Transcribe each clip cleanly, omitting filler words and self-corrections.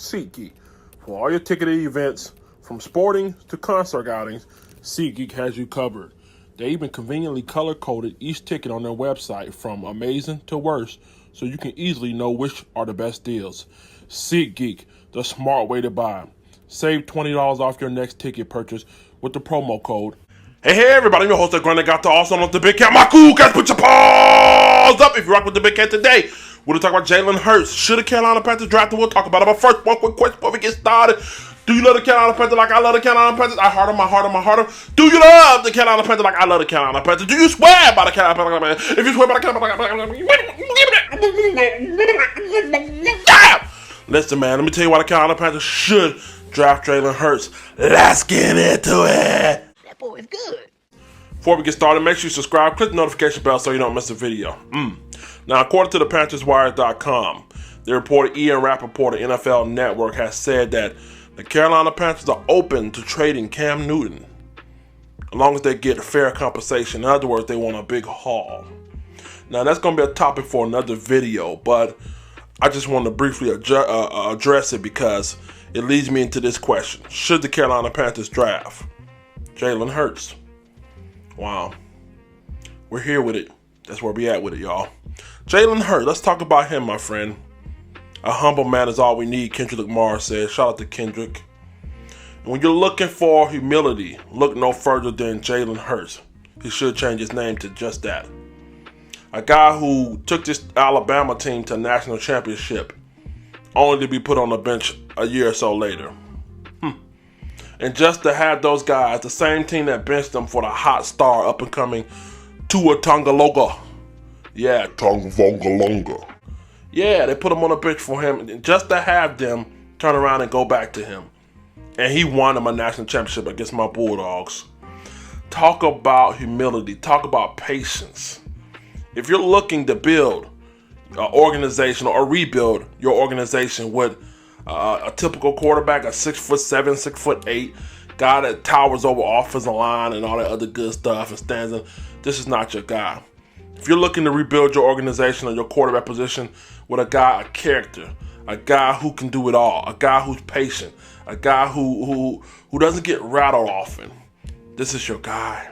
SeatGeek. For all your ticketed events, from sporting to concert outings, SeatGeek has you covered. They even conveniently color-coded each ticket on their website from amazing to worst, so you can easily know which are the best deals. SeatGeek, the smart way to buy. Save $20 off your next ticket purchase with the promo code. Hey everybody, I'm your host, Granny got the awesome of the Big Cat. My cool cats, put your paws up if you rock with the Big Cat today. We're going to talk about Jalen Hurts. Should the Carolina Panthers draft him? We'll talk about it. But first, one quick question before we get started. Do you love the Carolina Panthers like I love the Carolina Panthers? I heart them. Do you love the Carolina Panthers like I love the Carolina Panthers? Do you swear by the Carolina Panthers? If you swear by the Carolina Panthers, listen, man, let me tell you why the Carolina Panthers should draft Jalen Hurts. Let's get into it. That boy is good. Before we get started, make sure you subscribe, click the notification bell so you don't miss a video. Now, according to the PanthersWire.com, the reporter Ian Rappaport of NFL Network has said that the Carolina Panthers are open to trading Cam Newton as long as they get fair compensation. In other words, they want a big haul. Now, that's going to be a topic for another video, but I just want to briefly address it because it leads me into this question. Should the Carolina Panthers draft Jalen Hurts? Wow. We're here with it. That's where we at with it, y'all. Jalen Hurts, let's talk about him, my friend. A humble man is all we need, Kendrick Lamar says. Shout out to Kendrick. And when you're looking for humility, look no further than Jalen Hurts. He should change his name to just that. A guy who took this Alabama team to a national championship, only to be put on the bench a year or so later. And just to have those guys, the same team that benched them for the hot star up-and-coming Tua Tagovailoa. Yeah, Tagovailoa. Yeah, they put him on the bench for him, and just to have them turn around and go back to him. And he won them a national championship against my Bulldogs. Talk about humility. Talk about patience. If you're looking to build an organization or rebuild your organization with a typical quarterback, a 6'7", 6'8", guy that towers over offensive line and all that other good stuff and stands in, this is not your guy. If you're looking to rebuild your organization or your quarterback position with a guy, a character, a guy who can do it all, a guy who's patient, a guy who doesn't get rattled often, this is your guy.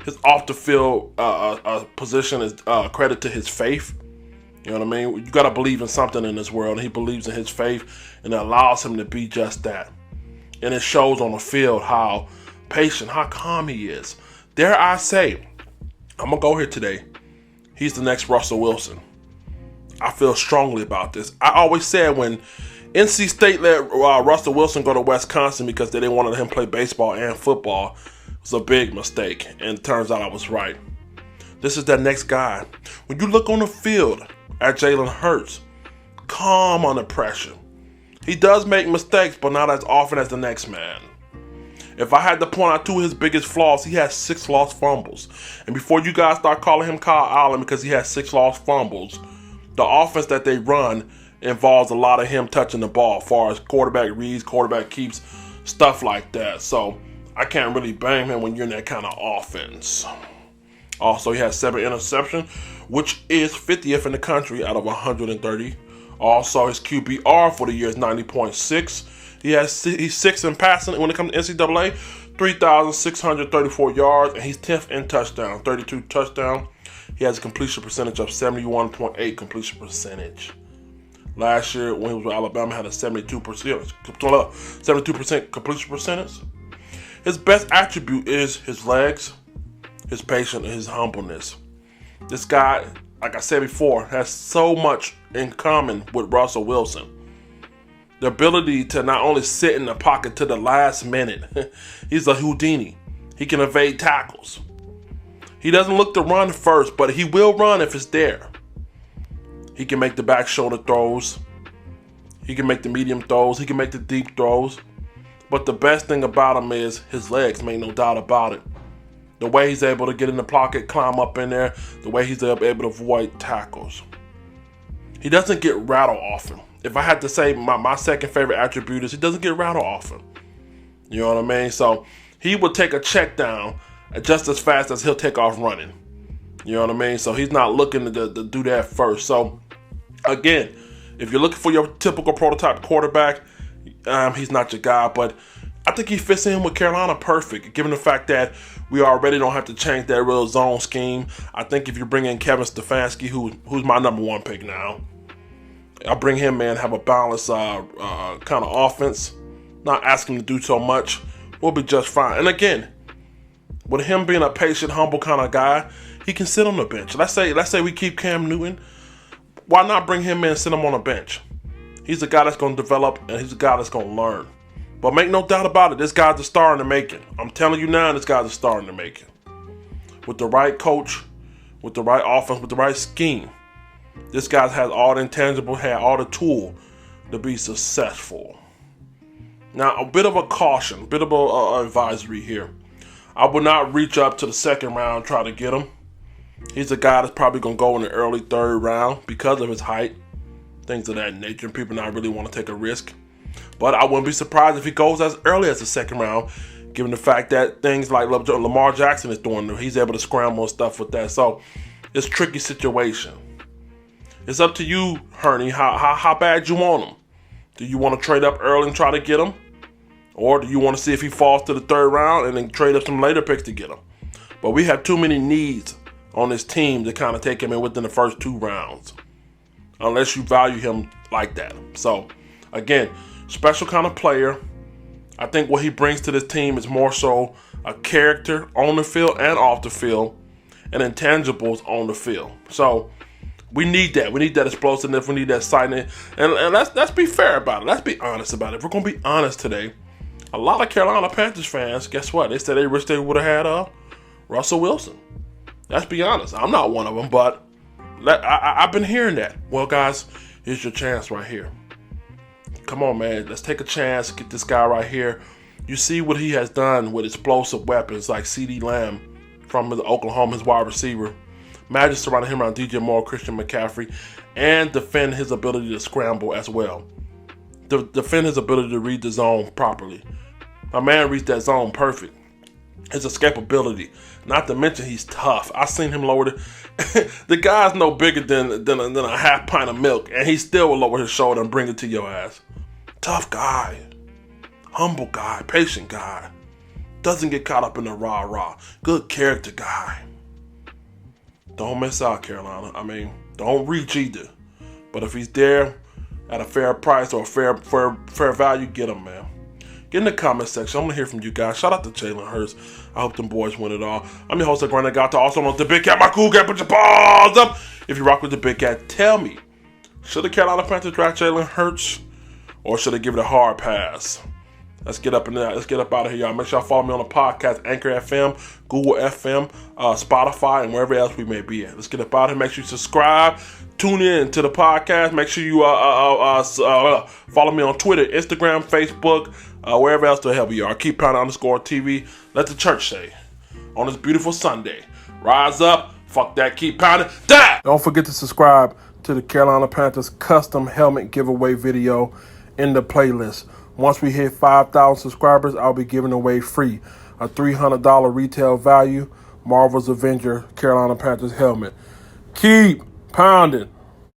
His off the field position is credit to his faith. You know what I mean? You got to believe in something in this world, and he believes in his faith, and it allows him to be just that. And it shows on the field how patient, how calm he is. Dare I say, I'm going to go here today, he's the next Russell Wilson. I feel strongly about this. I always said when NC State let Russell Wilson go to Wisconsin because they didn't want to let him play baseball and football, it was a big mistake, and it turns out I was right. This is that next guy. When you look on the field at Jalen Hurts, calm under pressure. He does make mistakes, but not as often as the next man. If I had to point out two of his biggest flaws, he has 6 lost fumbles. And before you guys start calling him Kyle Allen because he has 6 lost fumbles, the offense that they run involves a lot of him touching the ball as far as quarterback reads, quarterback keeps, stuff like that. So I can't really blame him when you're in that kind of offense. Also, he has 7 interceptions, which is 50th in the country out of 130. Also, his QBR for the year is 90.6. He's 6th in passing when it comes to NCAA, 3,634 yards, and he's 10th in touchdown, 32 touchdowns. He has a completion percentage of 71.8 completion percentage. Last year, when he was with Alabama, had a 72% completion percentage. His best attribute is his legs, his patience, and his humbleness. This guy, like I said before, has so much in common with Russell Wilson. The ability to not only sit in the pocket to the last minute, he's a Houdini. He can evade tackles. He doesn't look to run first, but he will run if it's there. He can make the back shoulder throws. He can make the medium throws. He can make the deep throws. But the best thing about him is his legs, make no doubt about it. The way he's able to get in the pocket, climb up in there, the way he's able to avoid tackles. He doesn't get rattled often. If I had to say my second favorite attribute is he doesn't get rattled often. You know what I mean? So he will take a check down just as fast as he'll take off running. You know what I mean? So he's not looking to do that first. So again, If you're looking for your typical prototype quarterback, he's not your guy, but I think he fits in with Carolina perfect, given the fact that we already don't have to change that real zone scheme. I think if you bring in Kevin Stefanski, who's my number one pick now, I'll bring him in, have a balanced kind of offense, not ask him to do so much. We'll be just fine. And again, with him being a patient, humble kind of guy, he can sit on the bench. Let's say we keep Cam Newton. Why not bring him in and sit him on the bench? He's a guy that's going to develop, and he's a guy that's going to learn. But make no doubt about it, this guy's a star in the making. I'm telling you now, this guy's a star in the making. With the right coach, with the right offense, with the right scheme, this guy has all the intangible, had all the tool to be successful. Now, a bit of a caution, a bit of a advisory here. I would not reach up to the second round and try to get him. He's a guy that's probably going to go in the early third round because of his height, things of that nature. People not really want to take a risk. But I wouldn't be surprised if he goes as early as the second round, given the fact that things like Lamar Jackson is doing, he's able to scramble and stuff with that. So it's a tricky situation. It's up to you, Hurney, how bad you want him. Do you want to trade up early and try to get him? Or do you want to see if he falls to the third round and then trade up some later picks to get him? But we have too many needs on this team to kind of take him in within the first 2 rounds, unless you value him like that. So, again, special kind of player. I think what he brings to this team is more so a character on the field and off the field, and intangibles on the field. So we need that. We need that explosiveness. We need that excitement. And let's be fair about it. Let's be honest about it. If we're going to be honest today, a lot of Carolina Panthers fans, guess what? They said they wish they would have had Russell Wilson. Let's be honest. I'm not one of them, but I've been hearing that. Well, guys, here's your chance right here. Come on, man. Let's take a chance. Get this guy right here. You see what he has done with explosive weapons like CeeDee Lamb from Oklahoma, his wide receiver. Imagine surrounding him around DJ Moore, Christian McCaffrey, and defend his ability to scramble as well. Defend his ability to read the zone properly. My man reads that zone perfect. His escapability. Not to mention he's tough. I've seen him lower the guy's no bigger than a half pint of milk, and he still will lower his shoulder and bring it to your ass. Tough guy. Humble guy. Patient guy. Doesn't get caught up in the rah-rah. Good character guy. Don't miss out, Carolina. I mean, don't reach either. But if he's there at a fair price or a fair value, get him, man. Get in the comment section. I want to hear from you guys. Shout out to Jalen Hurts. I hope them boys win it all. I'm your host, Grant Gato. Also known as the Big Cat, my cool cat. Put your balls up. If you rock with the Big Cat, tell me, should the Carolina Panthers draft Jalen Hurts, or should they give it a hard pass? Let's get up in there. Let's get up out of here, y'all. Make sure y'all follow me on the podcast, Anchor FM, Google FM, Spotify, and wherever else we may be at. Let's get up out of here. Make sure you subscribe. Tune in to the podcast. Make sure you follow me on Twitter, Instagram, Facebook, wherever else the hell we are. Keep pounding _TV. Let the church say on this beautiful Sunday, rise up, fuck that, keep pounding, die! Don't forget to subscribe to the Carolina Panthers custom helmet giveaway video in the playlist. Once we hit 5,000 subscribers, I'll be giving away free a $300 retail value Marvel's Avenger Carolina Panthers helmet. Keep pounding.